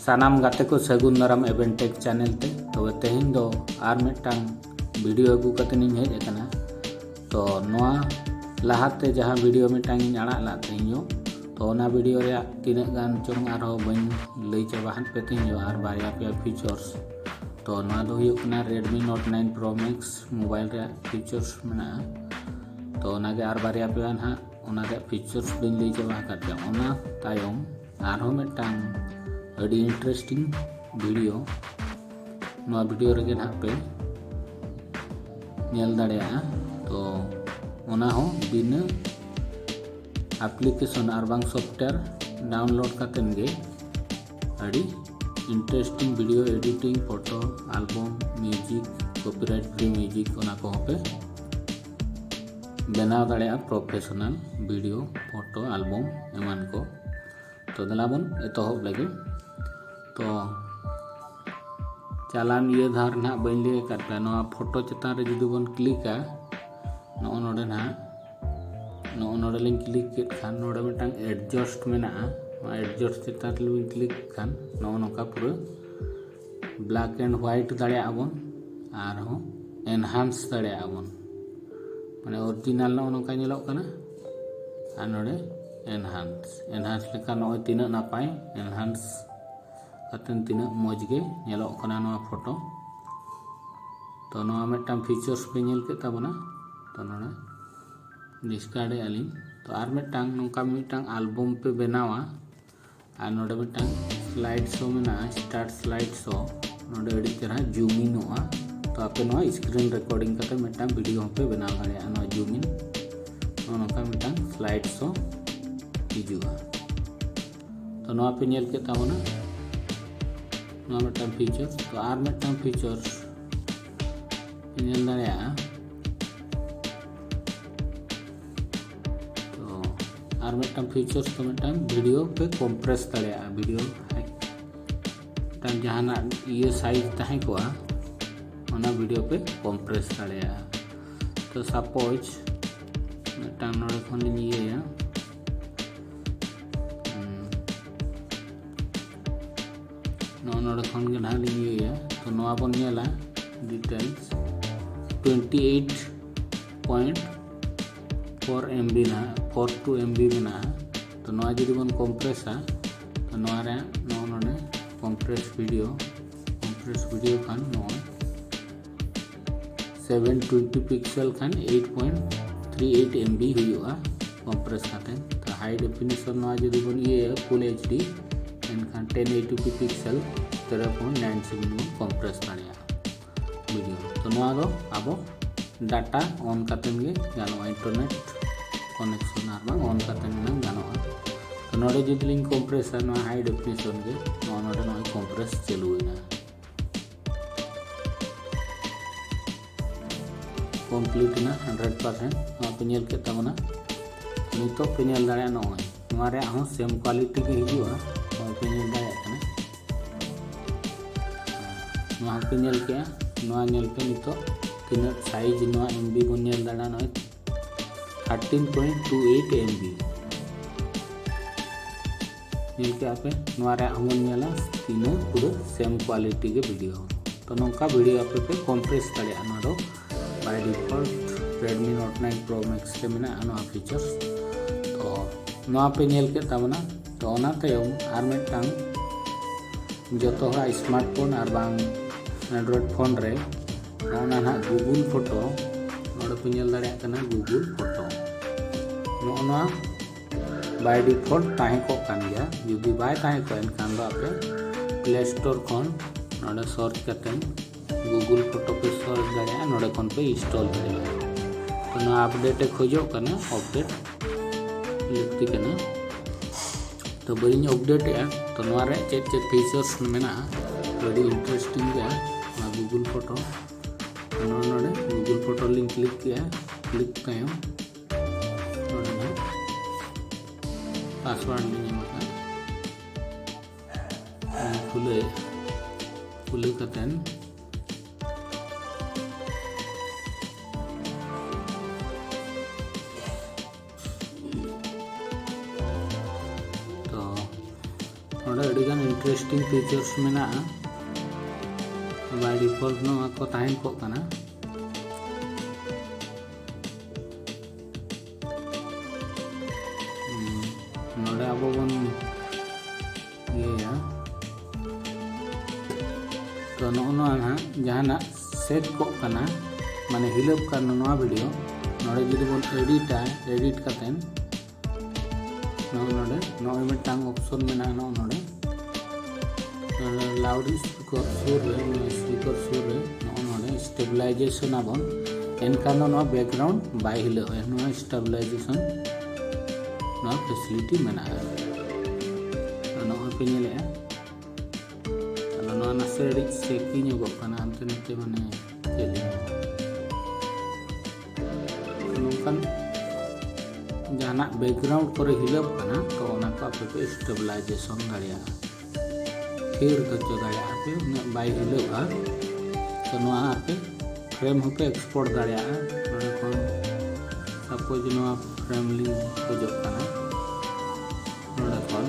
सानाम गाते को सगुन दाराम एवेंटेक चैनल ते तो तेहिन दो आर मिदटांग वीडियो अगू कतेन इन हेज अकना तो नोआ लाहाते जहां वीडियो मिदटांग इन आड़ा ला तेहियो तो ओना वीडियो रे तीना गान चोंग आरो बन लई चाबाहन पे तेहियो आर बारिया पे फीचर्स तो नोआ दो हुयो कना Redmi Note 9 Pro Max mobile रे फीचर्स मेना तो ओना गे आर बारिया पे हा ओना रे फीचर्स बिन लई चाबा काते ओना तायम आरो मिदटांग अड़ी इंटरेस्टिंग वीडियो नोआ वीडियो रे ना पे नेल दाड़ेया तो ओना हो बिना एप्लीकेशन और बांग सॉफ्टवेयर डाउनलोड कातेन गे अड़ी interesting video editing photo album music copyright free music ओना को पे बनाव दाड़ेया प्रोफेशनल वीडियो फोटो एल्बम एमान को तो दलाबन एतहब लगे तो चालान ये धार ना बन लिए करते नोआ फोटो चितान रे जुदी बन क्लिका नोडे ना नोडे लिंग क्लिक के खान नोडे मिटांग एडजस्ट मेना एडजस्ट चितान रे क्लिक खान नोका पूरा ब्लैक एंड व्हाइट दाड़े आबन आर हो एनहांस दाड़े आबन माने ओरिजिनल नोका नेलोक कना आर नोडे एनहांस लेका नोय तीना नापाय एनहांस कतेन तीना मौज गे नेलोक कना नोआ फोटो तो नोआ मिदटांग फीचर्स पे नेल के ताबना तो नोडे डिस्कार्ड आलिन तो आर मिदटांग नोका मिदटांग एल्बम पे बनावा आर नोडे मिदटांग स्लाइड शो मेना स्टार्ट स्लाइड शो नोडे अड़ी चेहरा जूम इन होआ तो आपे नोआ स्क्रीन रिकॉर्डिंग करते मिदटांग वीडियो पे बनाव दाड़ेया नोआ zoom in Nokha मिदटांग slide show हिजुआ तो नोआ पे नेल के ताबना नोआ मिदटांग फीचर्स तो आर मिदटांग फीचर्स नेल दाड़ेया तो आर मिदटांग फीचर्स तो मिदटांग वीडियो पे कॉम्प्रेस दाड़ेया वीडियो मिदटांग जहाना ये साइज ताहे कोआ ओना वीडियो पे कॉम्प्रेस दाड़ेया तो सपोज मिदटांग नोडे खन लिया नोडे खन गे ना लिया तो नोआ बन नेला डिटेल्स 28.4 MB ना 42 MB मेना तो नोआ जुदी बन कॉम्प्रेसा तो नोआ रे नोडे कॉम्प्रेस वीडियो खान नोआ 720 पिक्सल खान 8.38 MB हुआ कॉम्प्रेस खाते तो हाई डेफिनेशन नोआ जुदी बन ये फुल HD एनखान 1080p पिक्सल 13.97 कॉम्प्रेस दाड़ेया वीडियो तो नोआ दो आबो डाटा ऑन कातेन गे गानोआ इंटरनेट कनेक्शन आर बांग ऑन कातेन गानोआ तो नोडे जुदी लिंग कॉम्प्रेस नोआ हाई डेफिनेशन गे नोआ नोडे नोआ कॉम्प्रेस चालुएना कंप्लीट ना 100% नोआ पे नेल के ताबना नितो पे नेल दाड़ेया नोय नोआ रे हो सेम क्वालिटी के हिजुआ नोआ पे नेल दाड़ेया कना नोआ पे नेल के नोआ नेल पे नितो तीना साइज नोआ MB बन नेल दाड़ा नोय 13.28 MB नेल के आपे नोआ रे हमन नेला तीना पूरा सेम क्वालिटी के वीडियो तो नोका वीडियो आपे पे कॉम्प्रेस दाड़ेया नोआ दो by default Redmi Note 9 Pro Max के मेना नोआ फीचर्स तो नोआ पे नेल के ताबना तो ओना तायम आर मिदटांग जतो हा स्मार्टफोन और बांग एंड्रॉइड फोन रे ओना ना गूगल फोटो नोडे पे नेल दाड़ेया कना गूगल फोटो नोआ बाय डिफॉल्ट ताहे को कान गया जुदी बाय ताहे को एनखान दो आपे प्ले स्टोर खन नोडे सर्च करते गूगल फोटो पे सर्च दाड़ेया नोडे खन पे इंस्टॉल दाड़ेया तो नोआ अपडेट खोजो कना अपडेट लिखती कना तो बड़ी अपडेट तो नोआ रे चेक फीचर्स मेना अड़ी इंटरेस्टिंग गया गूगल फोटो नोडे गूगल फोटो लिंक क्लिक किया क्लिक तायम नोडे ना पासवर्ड लिंग एमा खुले कतेन नोडे अड़ीगान इंटरेस्टिंग फीचर्स मेना बाय डिफॉल्ट नोआ को ताहेन को कना नोडे अब बन ये तो नोआ ना जहाना सेट को कना माने हिलप करना नोआ वीडियो नोडे जुदी बन एडिट करतेन नोडे नोए मिटांग ऑप्शन मेना नोडे लाउड स्पीकर सुर रे नोडे स्टेबलाइजेशन आबन एनकान नो बैकग्राउंड बाय हिलो नो स्टेबलाइजेशन नो फैसिलिटी मेना नो पे नेले नो नासे रे सेकी ᱧᱚᱜ ᱠᱟᱱᱟ ᱟᱱᱛᱮ ᱱᱟᱛᱮ ᱢᱟᱱᱮ ᱪᱮᱫ ᱱᱚᱝᱠᱟᱱ ᱡᱟᱦᱟᱱᱟᱜ बैकग्राउंड करे हिलप कना तो ओना को आपे पे स्टेबलाइजेशन दाड़िया फिर तो दाड़िया पे बाय हिलपा तो नोआ आपे फ्रेम होपे एक्सपोर्ट दाड़िया नोडे कोन सपोज नोआ फ्रेम लिंक को जो कना नोडे कोन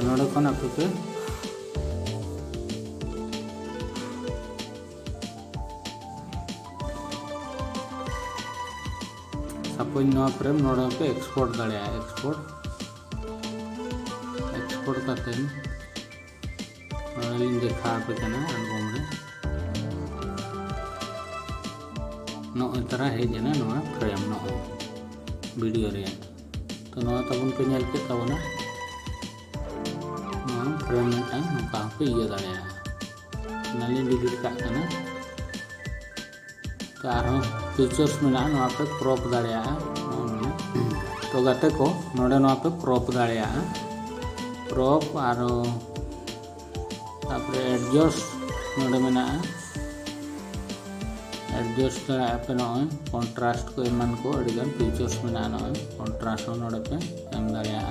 नोडे कोन आपे पे सपोज नोआ फ्रेम नोडे पे एक्सपोर्ट दाड़िया एक्सपोर्ट करते नोडे लिंक देखा पे कना एल्बम रे नो तरह हे जना नोआ फ्रेम नो वीडियो रे तो नोआ तबन पे नेल के तबना नोआ फ्रेम मिटा नोका पे ये दाड़िया नाली डिलीट का कना तो आरो फीचर्स में ना पे क्रॉप दाड़िया तो गाते को नोडे ना पे क्रॉप दाड़िया क्रॉप आरो तापरे एडजस्ट नोडे में ना एडजस्ट दाड़िया पे नो कॉन्ट्रास्ट को एमन को अड़ीगान फीचर्स में ना कॉन्ट्रास्ट नोडे पे एम दाड़िया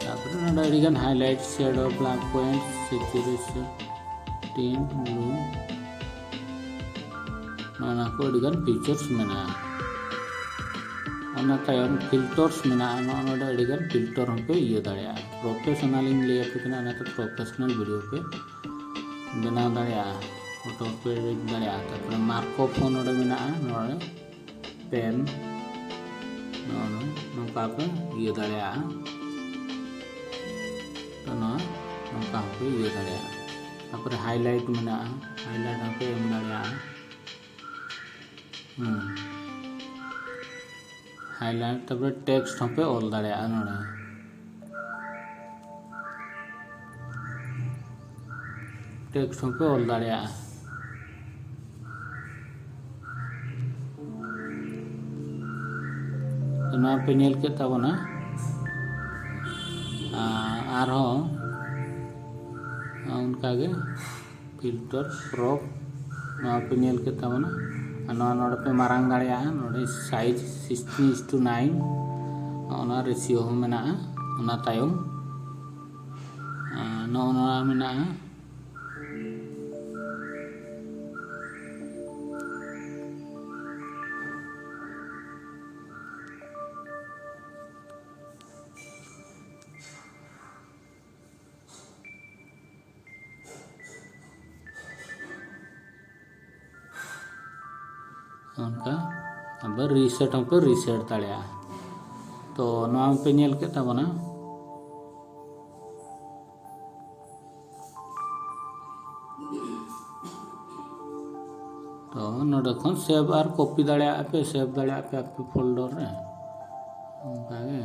तापरे नोडे अड़ीगान highlight shadow black point saturation tint blue ना को अड़ीगान फीचर्स मेना ओना तायम फिल्टर्स मेना नोडे अड़ीगान फिल्टर हम पे ये दाड़िया प्रोफेशनल इन ले पे कना तो प्रोफेशनल वीडियो पे बना दाड़िया फोटो पे दाड़िया तापर मार्कअप नोडे मेना नोडे पेन नोडे नोका पे ये दाड़िया तो नोका पे ये दाड़िया तापर हाईलाइट मेना हाईलाइट पे एम दाड़िया हाईलाइट तब टेक्स्ट हम पे ऑल दाड़िया नोडे टेक्स्ट हम पे ऑल दाड़िया तो ना पे नेल के तबना आरो उनका के फिल्टर क्रॉप ना पे नेल के तबना नोडे पे मारांग दाड़िया नोडे साइज 16:9 ओना रेशियो हो मेना ओना तायम नोना मेना उनका अब रीसेट हम पे रीसेट दाड़िया तो नोआ पे नेल के तबना तो नोडे खन सेव और कॉपी दाड़िया पे सेव दाड़िया पे आप फोल्डर रे उनका के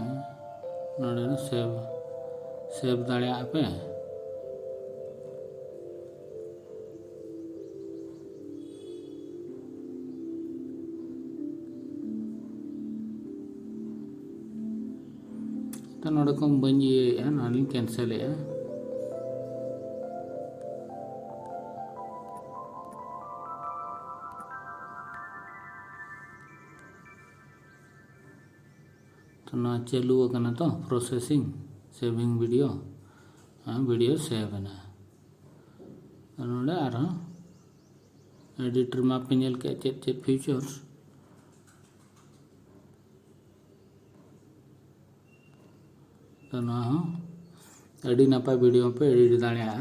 नोडे सेव दाड़िया पे तो नोडे को बंजी नानी कैंसिल है तो ना चालू करना तो processing saving video video save है ना नोडे एडिटर मा पे नेल के चेक चेक फीचर्स तो ना अड़ी नपाय वीडियो पे एडिट दाड़ा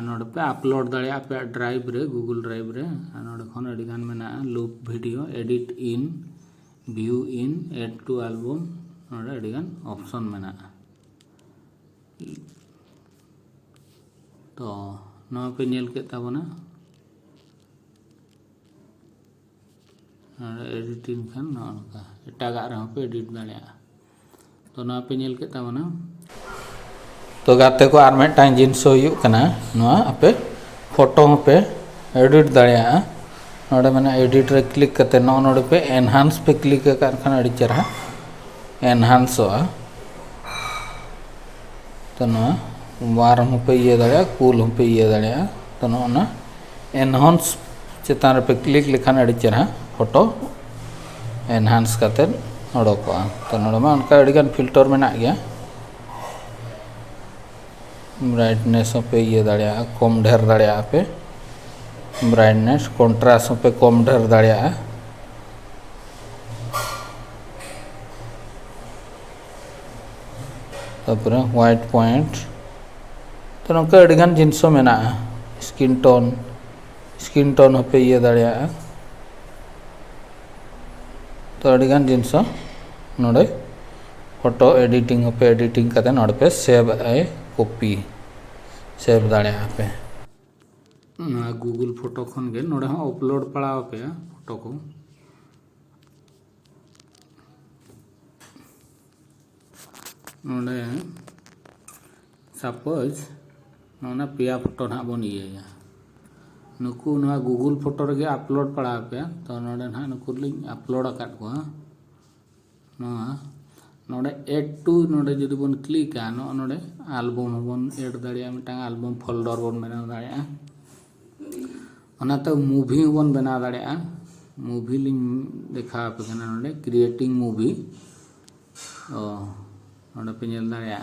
नोड़ पे अपलोड दाड़ा पे ड्राइव रे गूगल ड्राइव रे नोड़ खन अड़ी गान मेना loop video edit in view in add to album नोड़ अड़ी गान ऑप्शन मेना तो नवा पे नेल के ताबोना एडिटिंग खान नोका एटागा रहो पे एडिट दाड़ा तो नवा पे नेल के ताबोना तो गाते को आर मिदटांग जिनिस हुयुग कना नवा आपे फोटो पे एडिट दाड़ा नोडे माने एडिट रे क्लिक करते नोडे पे एनहांस पे क्लिक कर खान अड़ी चेहरा एनहांस तो नवा वार्म पे ये दाड़ा कूल पे ये दाड़ा तो ना एनहांस चेतान पे क्लिक लेखान अड़ी चेहरा फोटो एनहांस करते ओडोको तो नोडे मा उनका अड़ीगान फिल्टर मेना गया ब्राइटनेस पे ये दाड़ा कम ढेर दाड़ा पे ब्राइटनेस कॉन्ट्रास्ट पे कम ढेर दाड़ा तापर व्हाइट पॉइंट तो नौका अड़ीगान जिनिस मेना स्किन टोन पे ये दाड़ा तो अड़ीगान जिनिस नोडे फोटो एडिटिंग पे एडिटिंग करते नोडे पे सेव ए कॉपी सेव दाड़ा पे गूगल फोटो खन के नोडे हाँ अपलोड पड़ाव पे फोटो को नोडे सपोज ना पेया फोटो ना बन इया नुकु ना गूगल फोटो रे अपलोड पड़ाव पे तो नोडे ना नुकु लिंग अपलोड अकाद को ना नोडे एड टू नोडे जदि बन क्लिक नोडे एल्बम बन एड दाड़ा मिदटांग एल्बम फोल्डर बन बनाव दाड़ा तो मूवी बन बनाव दाड़ा मूवी लिंग देखा पे कना नोडे क्रिएटिंग मूवी नोडे पे नेल दाड़ा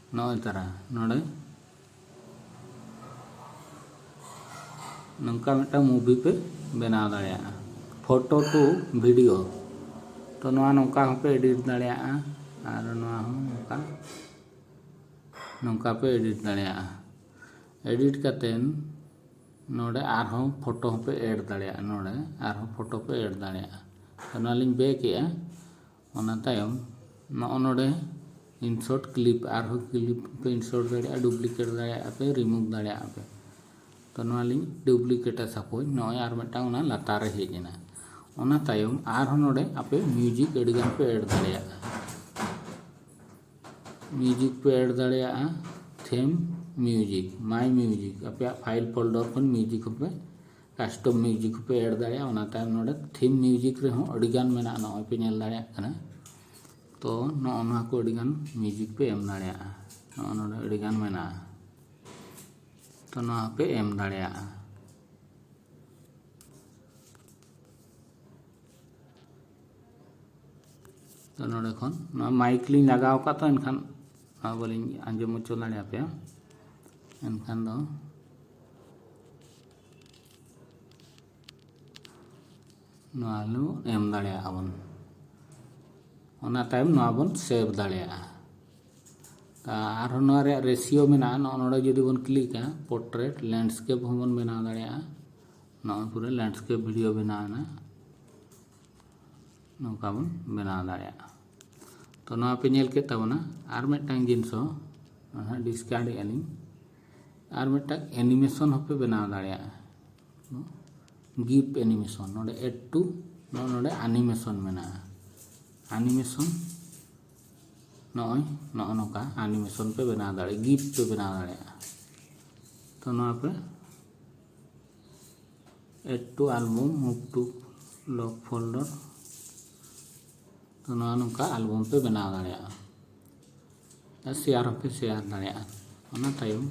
नय तरा नोडे नौका मिदटांग मूवी पे बनाव दाड़ा फोटो टू वीडियो तो नौका पे एडिट दाड़ा और नौका पे एडिट दाड़ा एडिट करते नोडे आरहों फोटो पे ऐड दाड़ा नोडे आरहों फोटो पे ऐड दाड़ा तो नालिंग बेकेआ ओना तायम नोडे इंसर्ट क्लिप आरहों क्लिप पे इंसर्ट दाड़ा डुप्लीकेट दाड़ा पे रिमूव दाड़ा पे तो नालिंग डुप्लीकेट सपोज नय आर मिदटांग ओना लातार रे हेजना ओना तायम आरहों नोडे आपे म्यूजिक अड़ीगान पे ऐड दाड़ा म्यूजिक पे ऐड दाड़ा थीम म्यूजिक माय म्यूजिक आपे फाइल फोल्डर खन म्यूजिक पे कस्टम म्यूजिक पे ऐड दाड़ा ओना तायम नोडे थीम म्यूजिक रे हों अड़ीगान मेना नय पे नेल दाड़ा कना तो नोना को अड़ीगान म्यूजिक पे एम दाड़ा नोडे अड़ीगान मेना तो नोआ पे एम दाड़ा तो नोडे खन माइक लिंग लगाव का तो एनखान बोलिंग आंजम मुचो दाड़ा पे एनखान दो नोआलु एम दाड़ा आबन ओना टाइम नोआ बन सेव दाड़ा आरो नोआ रे रेशियो मेना नोडे जदि बन क्लिका पोर्ट्रेट लैंडस्केप हों बन बनाव दाड़ा नोआ पूरे लैंडस्केप वीडियो बनाना नौका बन बनाव दाड़ा तो नोआ पे नेल के ताबोना आर मिदटांग जिनिस डिस्कार्ड एलिंग आर मिदटांग एनिमेशन होपे बनाव दाड़ा गिफ एनिमेशन नोडे एड टू नोडे एनिमेशन मेना एनिमेशन नय नौका एनिमेशन पे बनाव दाड़ा गिफ पे बनाव दाड़ा तो नोआ पे add to album move to lock folder तो नौका एल्बम पे बनाव दाड़ा शेयर पे शेयर दाड़ा ओना तायम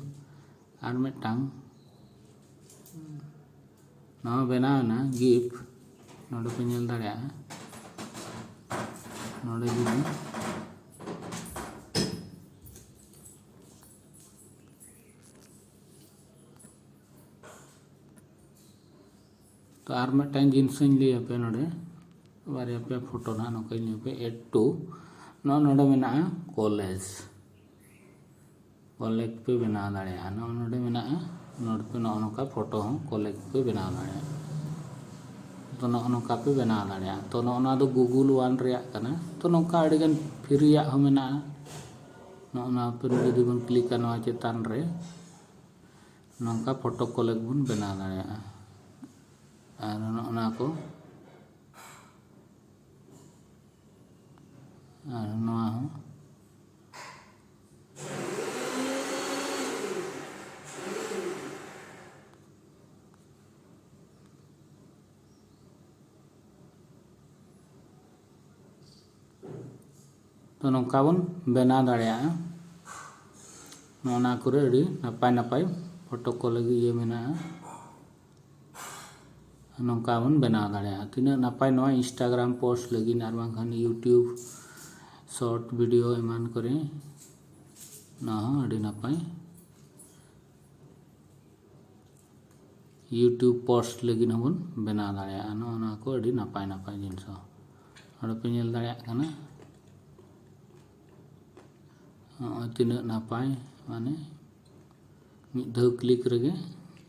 आर मिदटांग नवा बनावना गिफ नोडे पे नेल दाड़ा नोडे जुदी तो आर मिदटांग जिनिसइं लैयापे नोडे बारिया पे फोटो ना नोकाई लैयापे एड टू नोडे मेना कॉलेज पे बनाव दाड़ेया नोडे मेना नोडे पे नोका फोटो हो कॉलेज पे बनाव दाड़ेया तो नोका पे बनाव दाड़ेया तो नोना दो गूगल वन रेया कना तो नोका अड़ीगान फ्रीया हो मेना नोना पे जुदी बन क्लिका नोआ चेतान रे नोका फोटो कॉलेज बन बनाव दाड़ेया और नोना को और नोआ हो तो नौका बन बनाव दाड़ेया नोना करे अड़ी नपाय नपाय फोटो को लगी ये मेना नौका बन बनाव दाड़ेया तीना नपाय नोआ इंस्टाग्राम पोस्ट लगी और बांखान यूट्यूब शॉर्ट वीडियो एमान करे ना अड़ी नपाय यूट्यूब पोस्ट लगी हबन बनाव दाड़ेया नोना को अड़ी नपाय नपाय जिनिस अड़े पे नेल दाड़ेया कना तीना नपाय माने मिद धाव क्लिक रेगे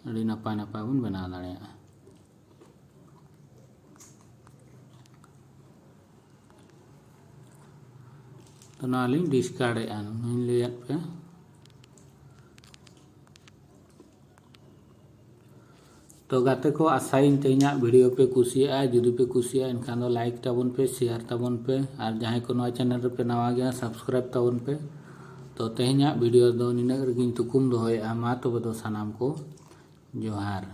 अड़ी नपाय नपाय बन बनाव दाड़ेया तो नाली डिस्कार्ड लैयाद पे तो गाते को आशाइन तेना वीडियो पे कुसिया जुदी पे कुसिया इनखान दो लाइक ताबन पे शेयर ताबन पे और जहाँ को नवा चैनल पे नवा गया सब्सक्राइब ताबन पे तो तेना वीडियो दो निना रेगिन तुकुम दोहया मा तबे दो सानाम को जोहार।